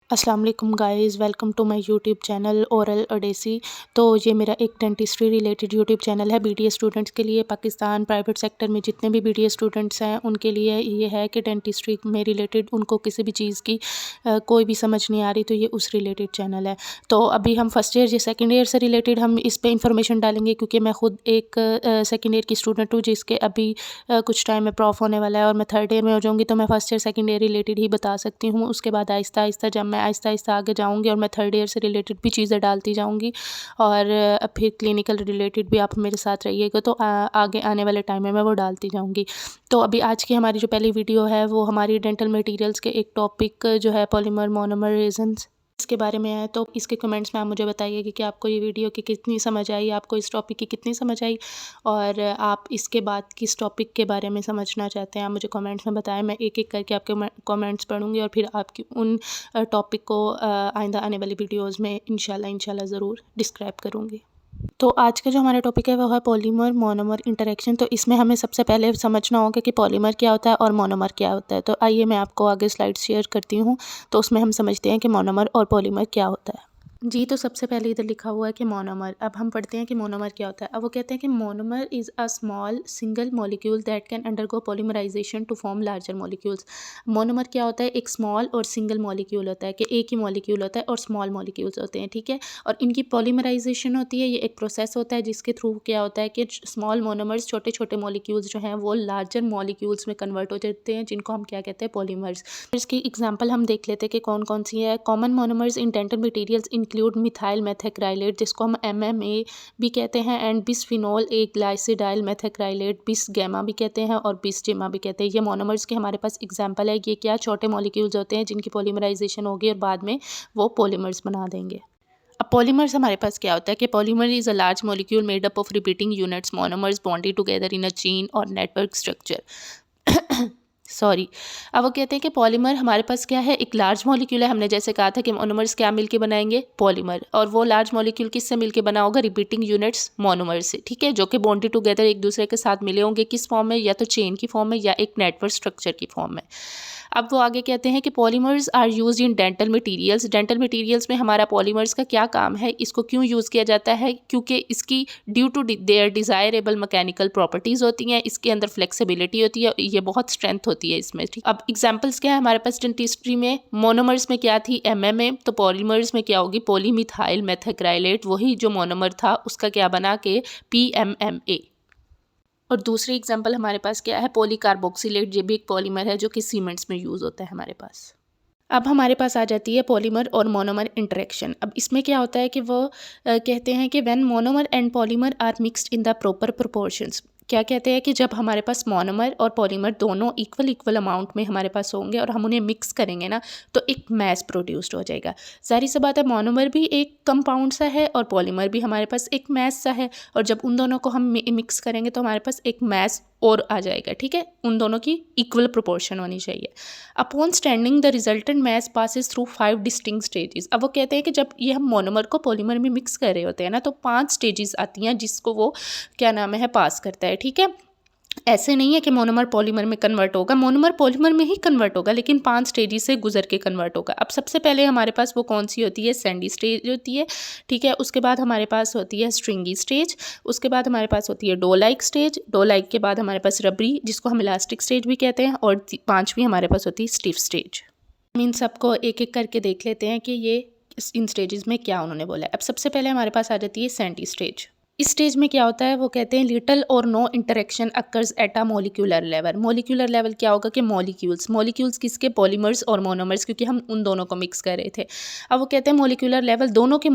अस्सलाम वालेकुम guys, welcome to my YouTube channel oral odyssey. तो ये मेरा एक डेंटिस्ट्री रिलेटेड यूट्यूब चैनल है बीडीएस स्टूडेंट्स के लिए। पाकिस्तान प्राइवेट सेक्टर में जितने भी बीडीएस स्टूडेंट्स हैं उनके लिए ये है कि डेंटिस्ट्री में रिलेटेड उनको किसी भी चीज़ की कोई भी समझ नहीं आ रही तो ये उस रिलेटेड चैनल है। तो अभी हम फर्स्ट ईयर या सेकेंड ईयर से रिलेटेड हम इस पर इंफॉर्मेशन डालेंगे, क्योंकि मैं ख़ुद एक सेकेंड ईयर की स्टूडेंट हूँ जिसके अभी कुछ टाइम में प्रॉफ होने वाला है और मैं थर्ड ईयर में हो जाऊँगी। तो मैं first year second year related ही बता सकती हूँ। उसके बाद आहिस्ता आहिस्ता जब मैं आहिस्ता आहिस्ता आगे जाऊँगी और मैं थर्ड ईयर से रिलेटेड भी चीज़ें डालती जाऊँगी और फिर क्लिनिकल रिलेटेड भी आप मेरे साथ रहिएगा तो आगे आने वाले टाइम में मैं वो डालती जाऊँगी। तो अभी आज की हमारी जो पहली वीडियो है वो हमारी डेंटल मटेरियल्स के एक टॉपिक जो है पॉलीमर मोनोमर रेजन्स इसके बारे में है। तो इसके कमेंट्स में आप मुझे बताइए कि आपको ये वीडियो की कितनी समझ आई, आपको इस टॉपिक की कितनी समझ आई और आप इसके बाद किस टॉपिक के बारे में समझना चाहते हैं आप मुझे कमेंट्स में बताएं। मैं एक एक करके आपके कमेंट्स पढ़ूंगी और फिर आपकी उन टॉपिक को आइंदा आने वाली वीडियोज़ में इंशाल्लाह ज़रूर डिस्क्राइब करूँगी। तो आज का जो हमारा टॉपिक है वो है पॉलीमर मोनोमर इंटरेक्शन। तो इसमें हमें सबसे पहले समझना होगा कि पॉलीमर क्या होता है और मोनोमर क्या होता है। तो आइए मैं आपको आगे स्लाइड शेयर करती हूँ, तो उसमें हम समझते हैं कि मोनोमर और पॉलीमर क्या होता है। जी, तो सबसे पहले इधर लिखा हुआ है कि मोनोमर। अब हम पढ़ते हैं कि मोनोमर क्या होता है। अब वो कहते हैं कि monomer is a small single molecule that can undergo polymerization to form larger molecules. Monomer क्या होता है? एक स्मॉल और सिंगल मॉलिक्यूल होता है कि एक ही मॉलिक्यूल होता है और स्मॉल मॉलिक्यूल्स होते हैं, ठीक है। और इनकी पॉलीमराइजेशन होती है, ये एक प्रोसेस होता है जिसके थ्रू क्या होता है कि स्मॉल मोनोमर्स छोटे छोटे मॉलिक्यूल्स जो हैं वो लार्जर मॉलिक्यूल्स में कन्वर्ट हो जाते हैं, जिनको हम क्या कहते हैं? पॉलीमर्स। इसकी एग्जाम्पल हम देख लेते हैं कि कौन कौन सी है। Common monomers in dental materials include methyl methacrylate, जिसको हम एमएमए भी कहते हैं, एंड बिसफिनोल ए ग्लाइसिडाइल मेथेक्राइलेट, बिस गैमा भी कहते हैं और बिस जिमा भी कहते हैं। ये मोनोमर्स के हमारे पास एग्जाम्पल है। ये क्या छोटे मॉलिक्यूल्स होते हैं जिनकी पॉलीमराइजेशन होगी और बाद में वो पॉलीमर्स बना देंगे। अब पॉलीमर्स हमारे पास क्या होता है कि polymer is a large molecule made up of repeating units monomers bonded together in a chain और नेटवर्क स्ट्रक्चर। सॉरी। अब वो कहते हैं कि पॉलीमर हमारे पास क्या है? एक लार्ज मॉलिक्यूल है। हमने जैसे कहा था कि मोनोमर्स क्या मिलके बनाएंगे? पॉलीमर। और वो लार्ज मॉलिक्यूल किससे मिलके बना होगा? रिपीटिंग यूनिट्स मोनोमर से, ठीक है, जो कि बॉन्डेड टुगेदर एक दूसरे के साथ मिले होंगे। किस फॉर्म में? या तो चेन की फॉर्म में या एक नेटवर्क स्ट्रक्चर की फॉर्म में। अब वो आगे कहते हैं कि polymers are used in dental materials. Dental materials में हमारा पॉलीमर्स का क्या काम है? इसको क्यों यूज़ किया जाता है? क्योंकि इसकी due to their desirable mechanical properties होती हैं, इसके अंदर फ्लेक्सिबिलिटी होती है, ये बहुत स्ट्रेंथ होती है इसमें, ठीक। अब एग्जांपल्स क्या है हमारे पास डेंटिस्ट्री में? मोनोमर्स में क्या थी? एमएमए। तो पॉलीमर्स में क्या होगी? पॉलीमिथाइल मेथेक्राइलेट। वही जो मोनोमर था उसका क्या बना के पीएमएमए। और दूसरी एग्जांपल हमारे पास क्या है? पॉलीकार्बोक्सिलेट। ये भी एक पॉलीमर है जो कि सीमेंट्स में यूज़ होता है हमारे पास। अब हमारे पास आ जाती है पॉलीमर और मोनोमर इंटरेक्शन। अब इसमें क्या होता है कि वो कहते हैं कि when monomer and polymer are mixed in the proper proportions. क्या कहते हैं कि जब हमारे पास मोनोमर और पॉलीमर दोनों इक्वल अमाउंट में हमारे पास होंगे और हम उन्हें मिक्स करेंगे ना, तो एक मैस प्रोड्यूस्ड हो जाएगा। ज़ाहिर सी बात है, मोनोमर भी एक कंपाउंड सा है और पॉलीमर भी हमारे पास एक मैस सा है, और जब उन दोनों को हम मिक्स करेंगे तो हमारे पास एक मैस और आ जाएगा, ठीक है। उन दोनों की इक्वल प्रोपोर्शन होनी चाहिए। Upon standing the resultant mass passes through 5 distinct stages. अब वो कहते हैं कि जब ये हम मोनोमर को पॉलीमर में मिक्स कर रहे होते हैं ना, तो 5 स्टेजेस आती हैं जिसको वो क्या नाम है पास करता है, ठीक है। ऐसे नहीं है कि मोनोमर पॉलीमर में कन्वर्ट होगा, मोनोमर पॉलीमर में ही कन्वर्ट होगा, लेकिन 5 स्टेजेस से गुजर के कन्वर्ट होगा। अब सबसे पहले हमारे पास वो कौन सी होती है? सैंडी स्टेज होती है, ठीक है। उसके बाद हमारे पास होती है स्ट्रिंगी स्टेज। उसके बाद हमारे पास होती है dough like stage. Do like के बाद हमारे पास रबरी, जिसको हम इलास्टिक स्टेज भी कहते हैं, और 5वीं हमारे पास होती है स्टिफ स्टेज। हम इन सबको एक एक करके देख लेते हैं कि ये इन स्टेजेस में क्या उन्होंने बोला है। अब सबसे पहले हमारे पास आ जाती है सैंडी स्टेज। इस स्टेज में क्या होता है? वो कहते हैं लिटल और no interaction occurs at a molecular level. Molecular level क्या होगा कि मॉलिक्यूल्स किसके? पॉलीमर्स और मोनोमर्स, क्योंकि हम उन दोनों को मिक्स कर रहे थे। अब वो कहते हैं मोलिकुलर लेवल, दोनों के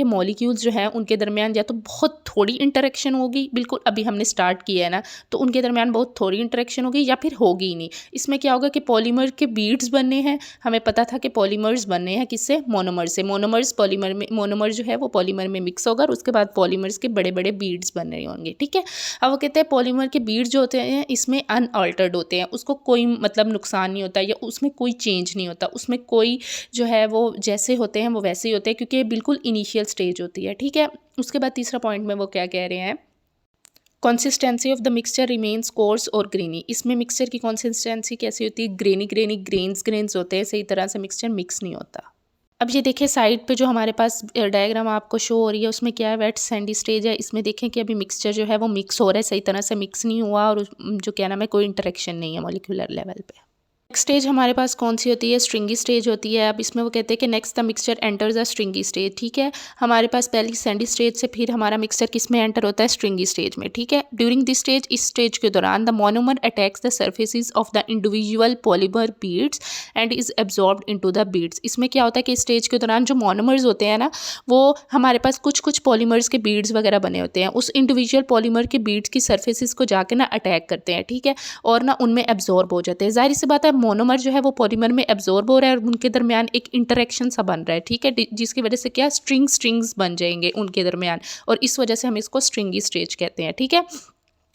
मॉलिक्यूल्स जो हैं उनके दरमियान या तो बहुत थोड़ी इंटरेक्शन होगी, बिल्कुल अभी हमने स्टार्ट किया है ना, तो उनके दरमियान बहुत थोड़ी इंटरेक्शन होगी, या फिर होगी ही नहीं। इसमें क्या होगा कि पॉलीमर के बीड्स बनने हैं। हमें पता था कि पॉलीमर्स बनने हैं किससे? मोनोमर से। मोनोमर जो है वो पॉलीमर में मिक्स होगा और उसके बाद पॉलीमर्स के बड़े बड़े बीड्स बन रहे होंगे, ठीक है। अब वो कहते हैं पॉलीमर के बीड्स जो होते हैं इसमें अनअल्टर्ड होते हैं, उसको कोई मतलब नुकसान नहीं होता या उसमें कोई चेंज नहीं होता, उसमें कोई जो है वो जैसे होते हैं वो वैसे ही होते हैं, क्योंकि बिल्कुल इनिशियल स्टेज होती है, ठीक है। उसके बाद तीसरा पॉइंट में वो क्या कह रहे हैं? Consistency of the mixture remains course और ग्रेनी। इसमें मिक्सचर की कंसिस्टेंसी कैसी होती है, ग्रेनी ग्रेनी, ग्रेन्स होते हैं, सही तरह से मिक्सचर मिक्स नहीं होता। अब ये देखिए साइड पे जो हमारे पास डायग्राम आपको शो हो रही है उसमें क्या है, वेट सैंडी स्टेज है। इसमें देखें कि अभी मिक्सचर जो है वो मिक्स हो रहा है, सही तरह से मिक्स नहीं हुआ और जो क्या नाम है कोई इंटरेक्शन नहीं है मॉलिक्यूलर लेवल पे। नेक्स्ट स्टेज हमारे पास कौन सी होती है, स्ट्रिंगी स्टेज होती है। अब इसमें वो कहते हैं कि next the mixture enters the स्ट्रिंगी stage. ठीक है, हमारे पास पहली सैंडी स्टेज से फिर हमारा मिक्सचर किस में एंटर होता है, स्ट्रिंगी स्टेज में। ठीक है, ड्यूरिंग दिस स्टेज, इस स्टेज के दौरान the monomer attacks the surfaces of the individual polymer beads and is absorbed into the beads. इसमें क्या होता है कि इस स्टेज के दौरान जो मोनोमर्स होते हैं ना, वो हमारे पास कुछ कुछ पॉलीमर्स के बीड्स वगैरह बने होते हैं, उस इंडिविजुअल पॉलीमर के बीड्स की सर्फेसिस को जाके ना अटैक करते हैं। ठीक है, और ना उनमें एब्जॉर्ब हो जाते हैं। जाहिर सी बात है मोनोमर जो है वो पॉलीमर में एब्जॉर्ब हो रहा है और उनके दरमियान एक इंटरेक्शन सा बन रहा है। ठीक है, जिसकी वजह से क्या स्ट्रिंग्स बन जाएंगे उनके दरमियान, और इस वजह से हम इसको स्ट्रिंगी स्टेज कहते हैं। ठीक है,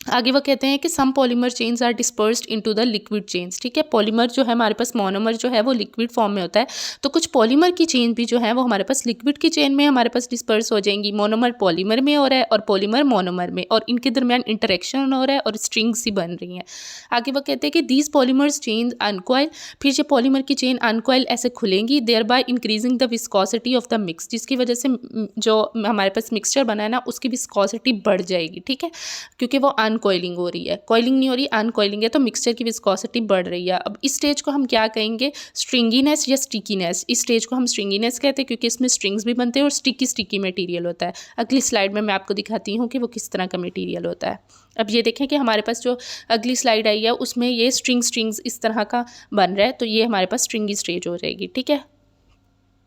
आगे वो कहते हैं कि some polymer chains are dispersed into the liquid chains. ठीक है, पॉलीमर जो है हमारे पास, मोनोमर जो है वो लिक्विड फॉर्म में होता है, तो कुछ पॉलीमर की चेन भी जो है वो हमारे पास लिक्विड की चेन में हमारे पास डिस्पर्स हो जाएंगी। मोनोमर पॉलीमर में हो रहा है और पॉलीमर मोनोमर में, और इनके दरमियान इंटरेक्शन हो रहा है और स्ट्रिंग्स ही बन रही हैं। आगे वो कहते हैं कि दीज पॉलीमर्स चेन अनकॉइल, फिर ये पॉलीमर की चेन अनकॉइल ऐसे खुलेंगी, thereby increasing the viscosity of the mix, जिसकी वजह से जो हमारे पास मिक्सचर बना है ना उसकी विस्कोसिटी बढ़ जाएगी। ठीक है, क्योंकि वो अनकॉइलिंग हो रही है, कॉइलिंग नहीं हो रही, अनकॉइलिंग है, तो मिक्सचर की विस्कोसिटी बढ़ रही है। अब इस स्टेज को हम क्या कहेंगे, स्ट्रिंगीनेस या स्टिकीनेस। इस स्टेज को हम स्ट्रिंगीनेस कहते हैं क्योंकि इसमें स्ट्रिंग्स भी बनते हैं और स्टिकी मटेरियल होता है। अगली स्लाइड में मैं आपको दिखाती हूँ कि वो किस तरह का मटेरियल होता है। अब ये देखें कि हमारे पास जो अगली स्लाइड आई है उसमें ये स्ट्रिंग्स इस तरह का बन रहा है, तो ये हमारे पास स्ट्रिंगी स्टेज हो जाएगी। ठीक है,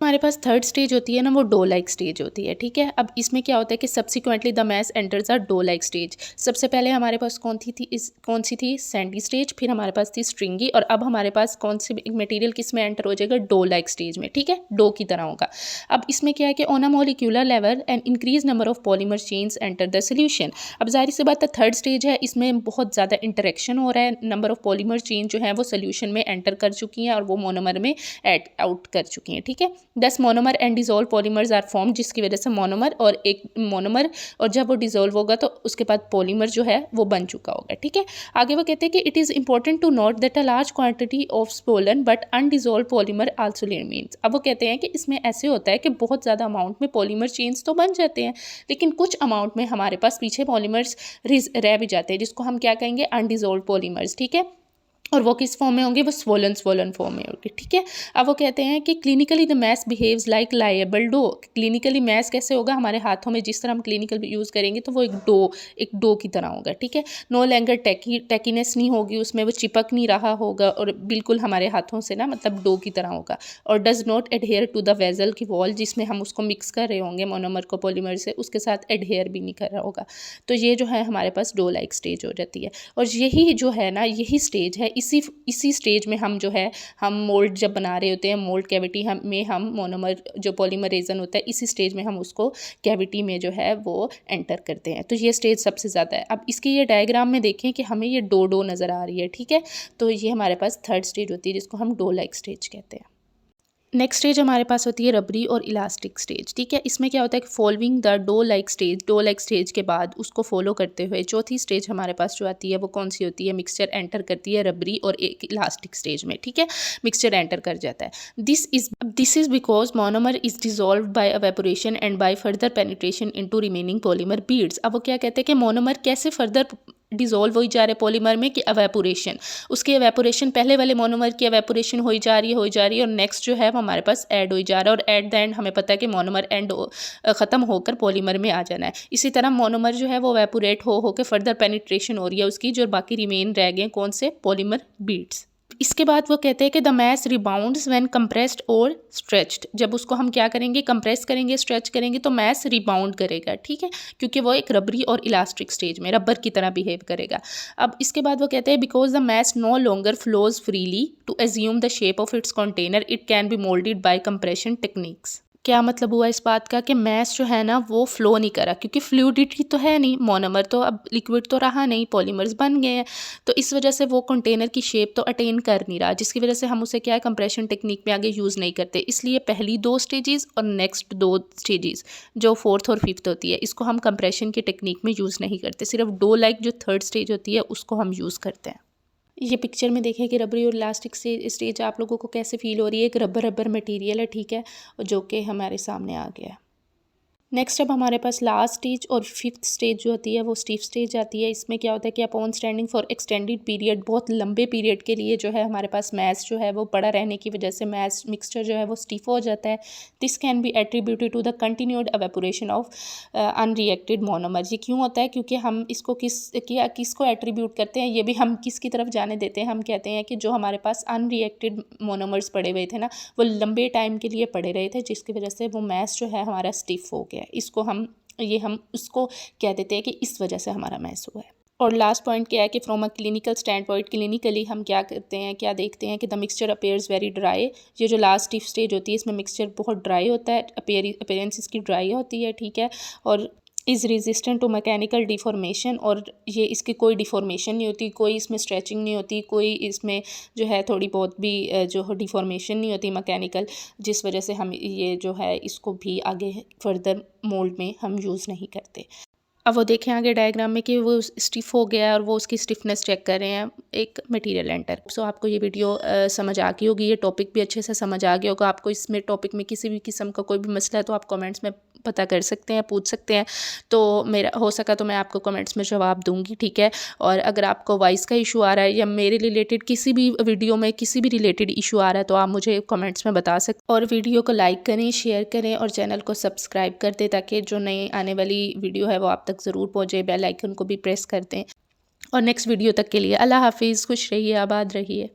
हमारे पास थर्ड स्टेज होती है ना, वो डो लाइक स्टेज होती है। ठीक है, अब इसमें क्या होता है कि subsequently the mass enters a dough like stage. सबसे पहले हमारे पास कौन सी थी सैंडी स्टेज, फिर हमारे पास थी स्ट्रिंगी, और अब हमारे पास कौन सी मटेरियल किस में एंटर हो जाएगा, डो लाइक स्टेज में। ठीक है, डो की तरह होगा। अब इसमें क्या है कि on a molecular level and increase number of polymer chains enter the solution. अब जाहिर सी बात है थर्ड स्टेज है, इसमें बहुत ज़्यादा इंटरेक्शन हो रहा है, नंबर ऑफ पॉलीमर चेन जो है वो सोल्यूशन में एंटर कर चुकी हैं और वो मोनोमर में एड आउट कर चुकी हैं। ठीक है, 10 monomer and dissolve polymers are form, जिसकी वजह से मोनोमर और एक मोनोमर, और जब वो डिजोल्व होगा तो उसके बाद पॉलीमर जो है वो बन चुका होगा। ठीक है, आगे वो कहते हैं कि it is important to note that a large quantity of swollen but undissolved polymer also remains. अब वो कहते हैं कि इसमें ऐसे होता है कि बहुत ज़्यादा अमाउंट में पॉलीमर चेन्स तो बन जाते हैं, लेकिन कुछ अमाउंट में हमारे पास पीछे पॉलीमर्स रह भी जाते हैं, जिसको हम क्या कहेंगे, अनडिजोल्व पॉलीमर्स। ठीक है, और वो किस फॉर्म में होंगे, वो स्वोलन फॉर्म में होंगे। ठीक है, अब वो कहते हैं कि clinically the mass behaves like pliable dough. Clinically mass कैसे होगा, हमारे हाथों में जिस तरह हम क्लिनिकल यूज़ करेंगे तो वो एक डो की तरह होगा। ठीक है, नो लैंगर टेकीनेस नहीं होगी उसमें, वो चिपक नहीं रहा होगा और बिल्कुल हमारे हाथों से ना मतलब डो की तरह होगा। और does not adhere to the vessel की वॉल, जिसमें हम उसको मिक्स कर रहे होंगे मोनोमर को पॉलीमर से, उसके साथ एडहेयर भी नहीं कर रहा होगा। तो ये जो है हमारे पास डो लाइक स्टेज हो जाती है। और यही जो है ना, यही स्टेज है, इसी स्टेज में हम जो है हम मोल्ड जब बना रहे होते हैं, मोल्ड कैविटी हम मोनोमर जो पॉलीमर रेजन होता है, इसी स्टेज में हम उसको कैविटी में जो है वो एंटर करते हैं। तो ये स्टेज सबसे ज़्यादा है। अब इसकी ये डायग्राम में देखें कि हमें ये डो नज़र आ रही है। ठीक है, तो ये हमारे पास थर्ड स्टेज होती है जिसको हम डो लाइक स्टेज कहते हैं। नेक्स्ट स्टेज हमारे पास होती है रबरी और इलास्टिक स्टेज। ठीक है, इसमें क्या होता है कि following the dough like stage के बाद उसको फॉलो करते हुए चौथी स्टेज हमारे पास जो आती है वो कौन सी होती है, मिक्सचर एंटर करती है रबरी और एक इलास्टिक स्टेज में। ठीक है, मिक्सचर एंटर कर जाता है। This is because monomer is dissolve by evaporation and by further penetration into remaining polymer beads. अब वो क्या कहते हैं कि मोनोमर कैसे फर्दर डिजोल्व हो जा रहे पॉलीमर में, कि एवेपोरेशन, उसकी एवेपोरेशन, पहले वाले मोनोमर की एवेपोरेशन हो जा रही है और नेक्स्ट जो है वो हमारे पास ऐड हो जा रहा है, और एट द एंड हमें पता है कि मोनोमर एंड ख़त्म होकर पॉलीमर में आ जाना है। इसी तरह मोनोमर जो है वो एवेपोरेट हो के फर्दर पेनिट्रेशन हो रही है उसकी, जो बाकी रिमेन रह गए कौन से, पॉलीमर बीड्स। इसके बाद वो कहते हैं कि the mass rebounds when compressed और स्ट्रेच्ड। जब उसको हम क्या करेंगे, कंप्रेस करेंगे, स्ट्रेच करेंगे तो मैस रिबाउंड करेगा। ठीक है, क्योंकि वो एक रबरी और इलास्टिक स्टेज में रबर की तरह बिहेव करेगा। अब इसके बाद वो कहते हैं because the mass no longer flows freely to assume the shape of its container, it can be moulded by compression techniques. क्या मतलब हुआ इस बात का कि मैश जो है ना वो फ्लो नहीं करा, क्योंकि फ्लूइडिटी तो है नहीं, मोनोमर तो अब लिक्विड तो रहा नहीं, पॉलीमर्स बन गए हैं, तो इस वजह से वो कंटेनर की शेप तो अटेन कर नहीं रहा, जिसकी वजह से हम उसे क्या है कंप्रेशन टेक्निक में आगे यूज़ नहीं करते। इसलिए पहली 2 स्टेजेस और नेक्स्ट 2 स्टेजेस जो 4th और 5th होती है, इसको हम कंप्रेशन की टेक्निक में यूज़ नहीं करते, सिर्फ डो लाइक जो 3rd स्टेज होती है उसको हम यूज़ करते हैं। ये पिक्चर में देखें कि रबरी और इलास्टिक स्टेज आप लोगों को कैसे फील हो रही है। एक रबर मटेरियल है, ठीक है, जो कि हमारे सामने आ गया है। नेक्स्ट अब हमारे पास लास्ट स्टेज और 5th स्टेज जो होती है वो स्टिफ स्टेज आती है। इसमें क्या होता है कि upon standing for extended period, बहुत लंबे पीरियड के लिए जो है हमारे पास मैश जो है वो पड़ा रहने की वजह से मैश मिक्सचर जो है वो स्टिफ हो जाता है। This can be attributed to the continued evaporation of unreacted monomer. ये क्यों होता है? क्योंकि हम इसको किसको एट्रीब्यूट करते हैं, ये भी हम किसकी तरफ जाने देते हैं, हम कहते हैं कि जो हमारे पास अनरिएक्टेड मोनोमर्स पड़े हुए थे ना, वो लंबे टाइम के लिए पड़े रहे थे, जिसकी वजह से वो मैश जो है हमारा स्टिफ हो गया। इसको हम उसको कह देते हैं कि इस वजह से हमारा मैश हुआ है। और लास्ट पॉइंट क्या है कि from a clinical stand point, clinically हम क्या करते हैं, क्या देखते हैं कि the mixture appears very dry. ये जो लास्ट स्टिफ स्टेज होती है इसमें मिक्सचर बहुत ड्राई होता है, अपेयरेंस इसकी ड्राई होती है, ठीक है, और is resistant to mechanical deformation, और ये इसकी कोई डिफॉर्मेशन नहीं होती, कोई इसमें स्ट्रेचिंग नहीं होती, कोई इसमें जो है थोड़ी बहुत भी जो डिफॉर्मेशन नहीं होती मैकेनिकल, जिस वजह से हम ये जो है इसको भी आगे फर्दर मोल्ड में हम यूज़ नहीं करते। अब वो देखें आगे डायग्राम में कि वो स्टिफ हो गया है और वो उसकी स्टिफनेस चेक कर रहे हैं एक मटेरियल एंटर। सो आपको ये वीडियो समझ आ गई होगी, ये टॉपिक भी अच्छे से समझ आ गया होगा आपको। इसमें टॉपिक में किसी भी किस्म का कोई भी मसला है तो आप कमेंट्स में पता कर सकते हैं, पूछ सकते हैं, तो मेरा हो सका तो मैं आपको कमेंट्स में जवाब दूंगी, ठीक है। और अगर आपको वॉइस का इशू आ रहा है या मेरे रिलेटेड किसी भी वीडियो में किसी भी रिलेटेड इशू आ रहा है तो आप मुझे कमेंट्स में बता सकते। और वीडियो को लाइक करें, शेयर करें और चैनल को सब्सक्राइब कर दें ताकि जो नई आने वाली वीडियो है वो आप तक ज़रूर पहुँचे। बेल आइकन को भी प्रेस कर दें। और नेक्स्ट वीडियो तक के लिए अल्लाह हाफिज़, खुश रहिए, आबाद रहिए।